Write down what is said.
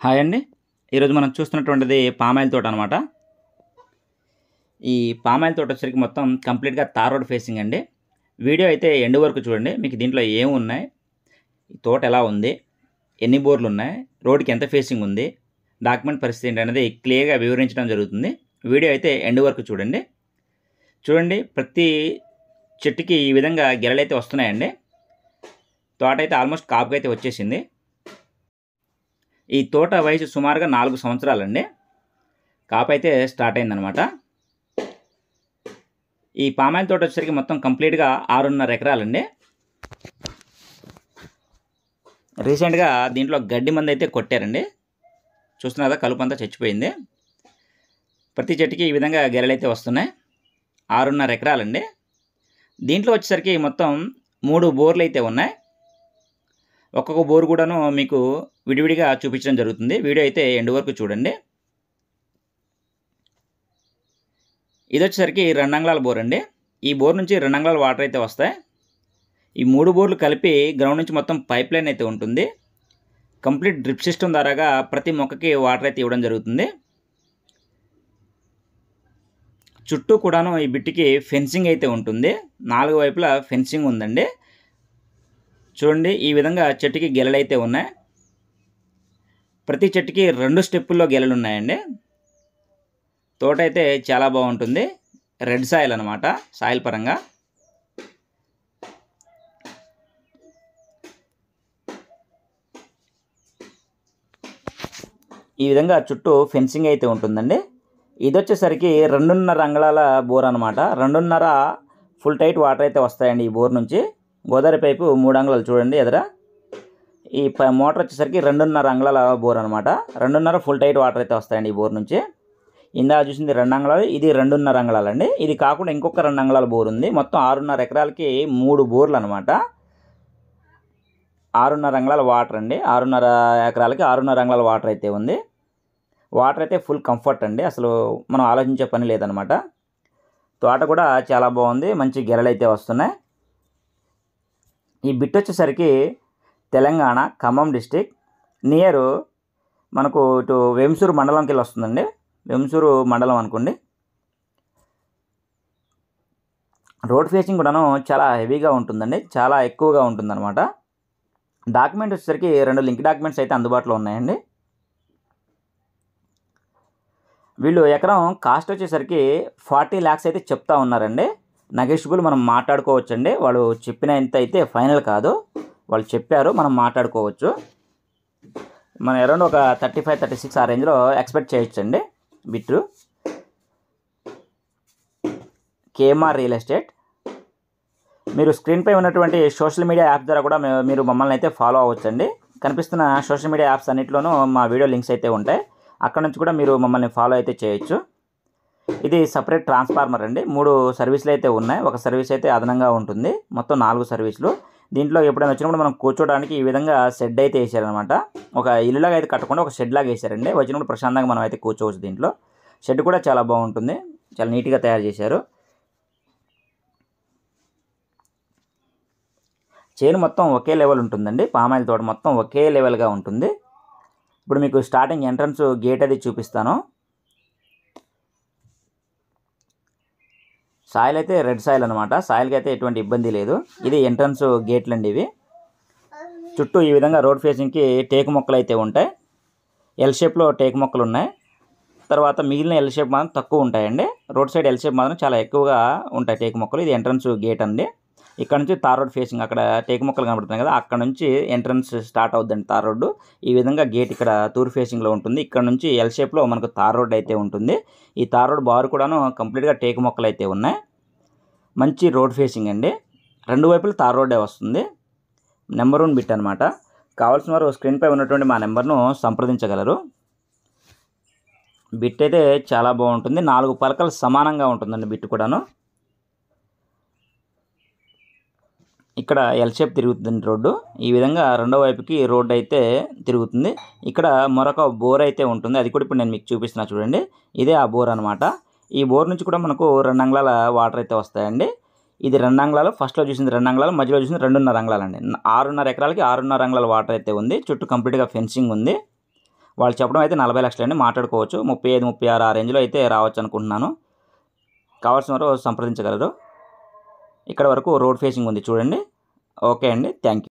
Hi అండి. ఈరోజు మనం చూస్తున్నటువంటిది పామాయిల్ తోట అనమాట. ఈ పామాయిల్ తోట వచ్చేసరికి మొత్తం కంప్లీట్‌గా తార్ రోడ్ ఫేసింగ్ అండి. వీడియో అయితే ఎండ్ వరకు చూడండి. మీకు దీంట్లో ఏమున్నాయి, ఈ తోట ఎలా ఉంది, ఎన్ని బోర్లున్నాయి, రోడ్‌కి ఎంత ఫేసింగ్ ఉంది, డాక్యుమెంట్ పరిస్థితి ఏంటనేది క్లియర్‌గా వివరించడం జరుగుతుంది. వీడియో అయితే ఎండ్ వరకు చూడండి. చూడండి, ప్రతి చెట్టుకి ఈ విధంగా గెలలైతే వస్తున్నాయండి. తోట అయితే ఆల్మోస్ట్ కాపుకైతే వచ్చేసింది. ఈ తోట వయసు సుమారుగా 4 సంవత్సరాలండి. కాపైతే స్టార్ట్ అయిందనమాట. ఈ పామాయిల్ తోట వచ్చేసరికి మొత్తం కంప్లీట్‌గా 6.5 ఎకరాలండి. రీసెంట్‌గా దీంట్లో గడ్డి మందైతే కొట్టారండి. చూస్తున్నారు కదా, కలుపంతా చచ్చిపోయింది. ప్రతి చెట్టుకి ఈ విధంగా గెలలైతే వస్తున్నాయి. 6.5 ఎకరాలండి. దీంట్లో వచ్చేసరికి మొత్తం 3 బోర్లు అయితే ఉన్నాయి. ఒక్కొక్క బోర్ కూడాను మీకు విడివిడిగా చూపించడం జరుగుతుంది. వీడియో అయితే ఎండ్ వరకు చూడండి. ఇది వచ్చేసరికి 2 అంగుళాల బోర్ అండి. ఈ బోర్ నుంచి 2 అంగుళాల వాటర్ అయితే వస్తాయి. ఈ 3 బోర్లు కలిపి గ్రౌండ్ నుంచి మొత్తం పైప్ లైన్ అయితే ఉంటుంది. కంప్లీట్ డ్రిప్ సిస్టమ్ ద్వారాగా ప్రతి మొక్కకి వాటర్ అయితే ఇవ్వడం జరుగుతుంది. చుట్టూ కూడాను ఈ బిట్టికి ఫెన్సింగ్ అయితే ఉంటుంది. 4 వైపులా ఫెన్సింగ్ ఉందండి. చూడండి, ఈ విధంగా చెట్టుకి గెలలైతే ఉన్నాయి. ప్రతి చెట్టుకి 2 స్టెప్పుల్లో గెలలు ఉన్నాయండి. తోట అయితే చాలా బాగుంటుంది. రెడ్ సాయిల్ అనమాట, సాయిల్ పరంగా. ఈ విధంగా చుట్టూ ఫెన్సింగ్ అయితే ఉంటుందండి. ఇది వచ్చేసరికి 2.5 అంగుళాల బోర్ అనమాట. 2.5 ఫుల్ టైట్ వాటర్ అయితే వస్తాయండి ఈ బోర్ నుంచి. గోదావరి పైపు 3 అంగుళాలు చూడండి ఎదుర. ఈ మోటార్ వచ్చేసరికి 2.5 అంగుళాల బోర్ అనమాట. 2.5 ఫుల్ టైట్ వాటర్ అయితే వస్తాయండి ఈ బోర్ నుంచి. ఇందాక చూసింది 2 అంగుళాలు, ఇది 2.5 అంగుళాలండి. ఇది కాకుండా ఇంకొక 2 అంగుళాల బోర్ ఉంది. మొత్తం 6.5 ఎకరాలకి 3 బోర్లు అనమాట. 6.5 అంగుళాల వాటర్ అండి. 6.5 ఎకరాలకి 6.5 అంగుళాల వాటర్ అయితే ఉంది. వాటర్ అయితే ఫుల్ కంఫర్ట్ అండి, అసలు మనం ఆలోచించే పని లేదనమాట. తోట కూడా చాలా బాగుంది, మంచి గెలలు అయితే వస్తున్నాయి. ఈ బిట్ వచ్చేసరికి తెలంగాణ ఖమ్మం డిస్టిక్ నియర్ మనకు ఇటు వెంసూరు మండలంకి వెళ్ళి వస్తుందండి. వెంసూరు మండలం అనుకోండి. రోడ్ ఫేసింగ్ కూడాను చాలా హెవీగా ఉంటుందండి, చాలా ఎక్కువగా ఉంటుందన్నమాట. డాక్యుమెంట్ వచ్చేసరికి 2 లింక్ డాక్యుమెంట్స్ అయితే అందుబాటులో ఉన్నాయండి. వీళ్ళు ఎకరం కాస్ట్ వచ్చేసరికి 40 lakhs అయితే చెప్తా ఉన్నారండి. నెగోషియబుల్ మనం మాట్లాడుకోవచ్చండి. వాళ్ళు చెప్పినంత అయితే ఫైనల్ కాదు, వాళ్ళు చెప్పారు, మనం మాట్లాడుకోవచ్చు. మనం అరౌండ్ ఒక 35-36 ఆ రేంజ్లో ఎక్స్పెక్ట్ చేయొచ్చండి. Bittu KMR real estate. మీరు స్క్రీన్పై ఉన్నటువంటి సోషల్ మీడియా యాప్ ద్వారా కూడా మీరు మమ్మల్ని అయితే ఫాలో అవ్వచ్చండి. కనిపిస్తున్న సోషల్ మీడియా యాప్స్ అన్నింటిలోనూ మా వీడియో లింక్స్ అయితే ఉంటాయి. అక్కడ నుంచి కూడా మీరు మమ్మల్ని ఫాలో అయితే చేయొచ్చు. ఇది సపరేట్ ట్రాన్స్ఫార్మర్ అండి. 3 సర్వీసులు అయితే ఉన్నాయి. ఒక సర్వీస్ అయితే అదనంగా ఉంటుంది. మొత్తం 4 సర్వీసులు. దీంట్లో ఎప్పుడైనా వచ్చినప్పుడు మనం కూర్చోడానికి ఈ విధంగా షెడ్ అయితే వేసారనమాట. ఒక ఇల్లులాగా అయితే కట్టకుండా ఒక షెడ్ లాగా వేసారండి. వచ్చినప్పుడు ప్రశాంతంగా మనం అయితే కూర్చోవచ్చు. దీంట్లో షెడ్ కూడా చాలా బాగుంటుంది, చాలా నీట్గా తయారు చేశారు. చేను మొత్తం ఒకే లెవెల్ ఉంటుందండి. పామాయిల్ తోట మొత్తం ఒకే లెవెల్గా ఉంటుంది. ఇప్పుడు మీకు స్టార్టింగ్ ఎంట్రన్స్ గేట్ అది చూపిస్తాను. సాయిల్ అయితే రెడ్ సాయిల్ అనమాట. సాయిల్కి అయితే ఎటువంటి ఇబ్బంది లేదు. ఇది ఎంట్రన్స్ గేట్లు అండి ఇవి. చుట్టూ ఈ విధంగా రోడ్ ఫేసింగ్కి టేకు మొక్కలు అయితే ఉంటాయి. ఎల్ షేప్లో టేకు మొక్కలు ఉన్నాయి. తర్వాత మిగిలిన ఎల్ షేప్ మాత్రం తక్కువ ఉంటాయండి. రోడ్ సైడ్ ఎల్ షేప్ మాత్రం చాలా ఎక్కువగా ఉంటాయి టేకు మొక్కలు. ఇది ఎంట్రన్స్ గేట్ అండి. ఇక్కడ నుంచి తార్ రోడ్ ఫేసింగ్, అక్కడ టేకు మొక్కలు కనబడుతున్నాయి కదా, అక్కడ నుంచి ఎంట్రన్స్ స్టార్ట్ అవుద్దండి తార్ రోడ్డు. ఈ విధంగా గేట్ ఇక్కడ తూర్పు ఫేసింగ్లో ఉంటుంది. ఇక్కడ నుంచి ఎల్ షేప్లో మనకు తార్ రోడ్ అయితే ఉంటుంది. ఈ తార్ రోడ్ బారు కూడాను కంప్లీట్గా టేకు మొక్కలు అయితే ఉన్నాయి. మంచి రోడ్ ఫేసింగ్ అండి. 2 వైపులు తార్ రోడ్డే వస్తుంది. నెంబర్ 1 బిట్ అనమాట. కావాల్సిన వారు స్క్రీన్పై ఉన్నటువంటి మా నెంబర్ను సంప్రదించగలరు. బిట్ అయితే చాలా బాగుంటుంది. 4 పలకలు సమానంగా ఉంటుందండి బిట్ కూడాను. ఇక్కడ ఎల్ షేప్ తిరుగుతుంది రోడ్డు. ఈ విధంగా రెండో వైపుకి రోడ్డు అయితే తిరుగుతుంది. ఇక్కడ మరొక బోర్ అయితే ఉంటుంది. అది కూడా ఇప్పుడు నేను మీకు చూపిస్తున్నా చూడండి. ఇదే ఆ బోర్ అనమాట. ఈ బోర్ నుంచి కూడా మనకు 2 అంగుళాల వాటర్ అయితే వస్తాయండి. ఇది 2 అంగుళాలు, ఫస్ట్లో చూసింది 2 అంగుళాలు, మధ్యలో చూసింది 2.5 అంగుళాలు అండి. 6.5 ఎకరాలకి 6.5 అంగుళాల వాటర్ అయితే ఉంది. చుట్టూ కంప్లీట్గా ఫెన్సింగ్ ఉంది. వాళ్ళు చెప్పడం అయితే 40 లక్షలు అండి, మాట్లాడుకోవచ్చు. 35, 36 ఆ రేంజ్లో అయితే రావచ్చు అనుకుంటున్నాను. కావాల్సిన వారు సంప్రదించగలరు. ఇక్కడ వరకు రోడ్ ఫేసింగ్ ఉంది చూడండి. ఓకే అండి, థ్యాంక్ యూ.